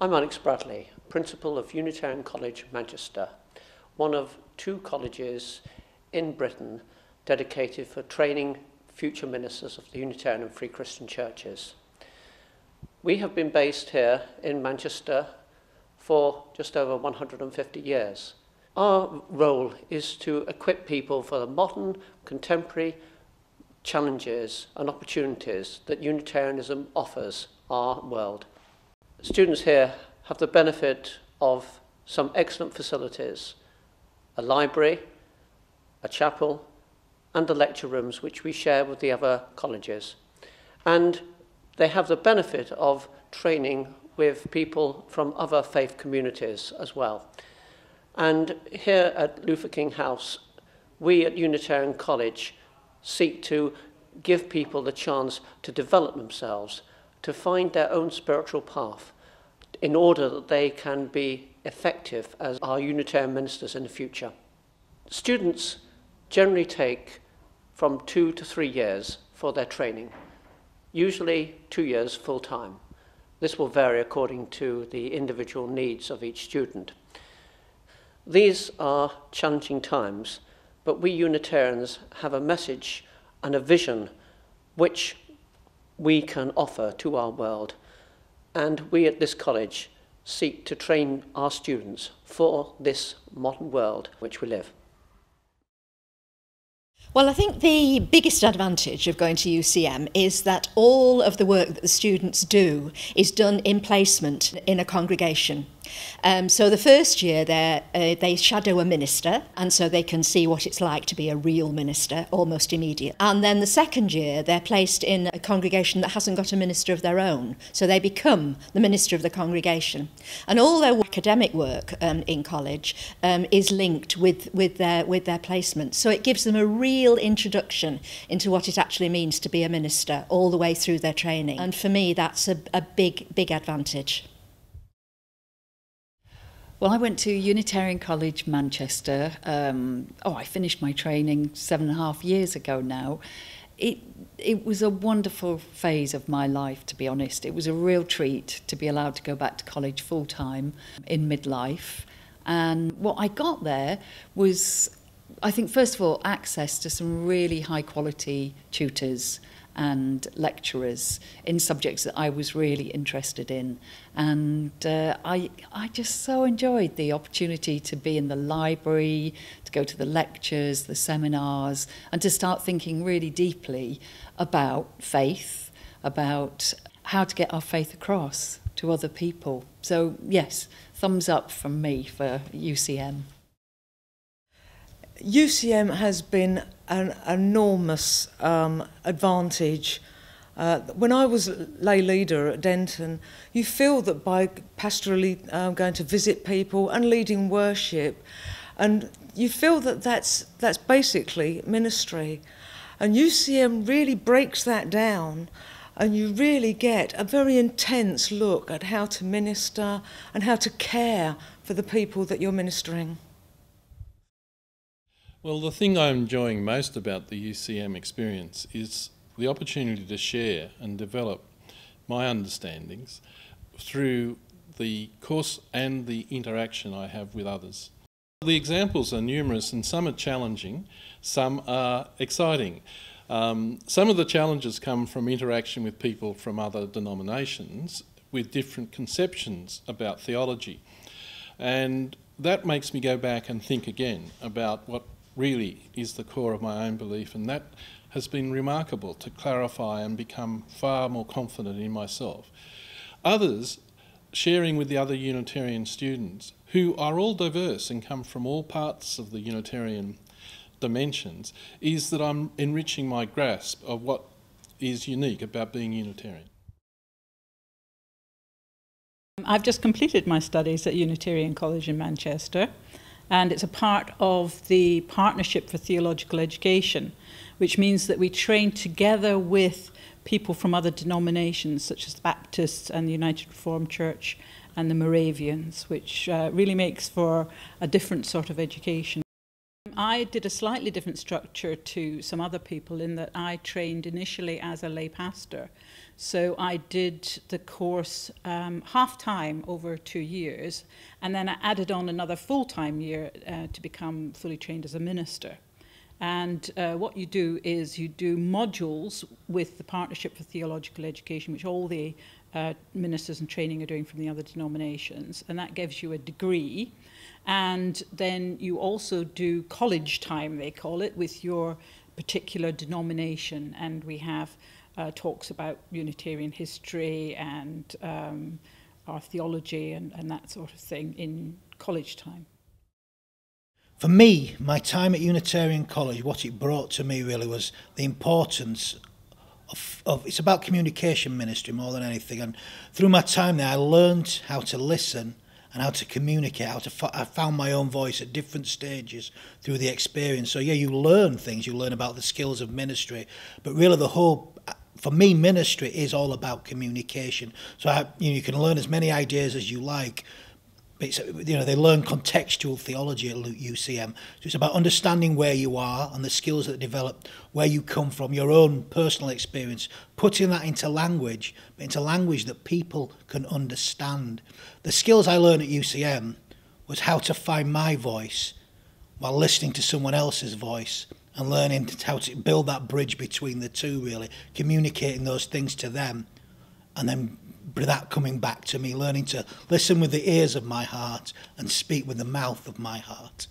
I'm Alex Bradley, Principal of Unitarian College, Manchester, one of 2 colleges in Britain dedicated for training future ministers of the Unitarian and Free Christian churches. We have been based here in Manchester for just over 150 years. Our role is to equip people for the modern, contemporary challenges and opportunities that Unitarianism offers our world. Students here have the benefit of some excellent facilities, a library, a chapel, and the lecture rooms which we share with the other colleges. And they have the benefit of training with people from other faith communities as well. And here at Luther King House, we at Unitarian College seek to give people the chance to develop themselves, to find their own spiritual path, in order that they can be effective as our Unitarian ministers in the future. Students generally take from 2 to 3 years for their training, usually 2 years full-time. This will vary according to the individual needs of each student. These are challenging times, but we Unitarians have a message and a vision which we can offer to our world, and we at this college seek to train our students for this modern world which we live. Well, I think the biggest advantage of going to UCM is that all of the work that the students do is done in placement in a congregation. So the first year they shadow a minister, and so they can see what it's like to be a real minister almost immediately. And then the second year they're placed in a congregation that hasn't got a minister of their own, so they become the minister of the congregation. And all their academic work in college is linked with their placement. So it gives them a real introduction into what it actually means to be a minister all the way through their training. And for me, that's a big advantage. Well, I went to Unitarian College, Manchester. I finished my training 7.5 years ago now. It was a wonderful phase of my life, to be honest. It was a real treat to be allowed to go back to college full-time in midlife. And what I got there was, I think, first of all, access to some really high-quality tutors and lecturers in subjects that I was really interested in. And I just so enjoyed the opportunity to be in the library, to go to the lectures, the seminars, and to start thinking really deeply about faith, about how to get our faith across to other people. So yes, thumbs up from me for UCM. UCM has been an enormous advantage. When I was lay leader at Denton, you feel that by pastorally going to visit people and leading worship, and you feel that that's basically ministry. And UCM really breaks that down, and you really get a very intense look at how to minister and how to care for the people that you're ministering. Well, the thing I'm enjoying most about the UCM experience is the opportunity to share and develop my understandings through the course and the interaction I have with others. The examples are numerous, and some are challenging, some are exciting. Some of the challenges come from interaction with people from other denominations with different conceptions about theology. And that makes me go back and think again about what really is the core of my own belief, and that has been remarkable to clarify and become far more confident in myself. Others, sharing with the other Unitarian students, who are all diverse and come from all parts of the Unitarian dimensions, is that I'm enriching my grasp of what is unique about being Unitarian. I've just completed my studies at Unitarian College in Manchester, and it's a part of the Partnership for Theological Education, which means that we train together with people from other denominations, such as the Baptists and the United Reformed Church and the Moravians, which really makes for a different sort of education. I did a slightly different structure to some other people in that I trained initially as a lay pastor. So I did the course half-time over 2 years, and then I added on another full-time year to become fully trained as a minister. And what you do is you do modules with the Partnership for Theological Education, which all the ministers in training are doing from the other denominations, and that gives you a degree. And then you also do college time, they call it, with your particular denomination. And we have talks about Unitarian history and our theology and that sort of thing in college time. For me, my time at Unitarian College, what it brought to me really was the importance of it's about communication ministry more than anything. And through my time there, I learned how to listen and how to communicate, I found my own voice at different stages through the experience. So yeah, you learn things, you learn about the skills of ministry, but really for me, ministry is all about communication. So you can learn as many ideas as you like, but they learn contextual theology at UCM. So it's about understanding where you are and the skills that develop, where you come from, your own personal experience, putting that into language, but into language that people can understand. The skills I learned at UCM was how to find my voice while listening to someone else's voice, and learning how to build that bridge between the two, really, communicating those things to them, and then that coming back to me, learning to listen with the ears of my heart and speak with the mouth of my heart.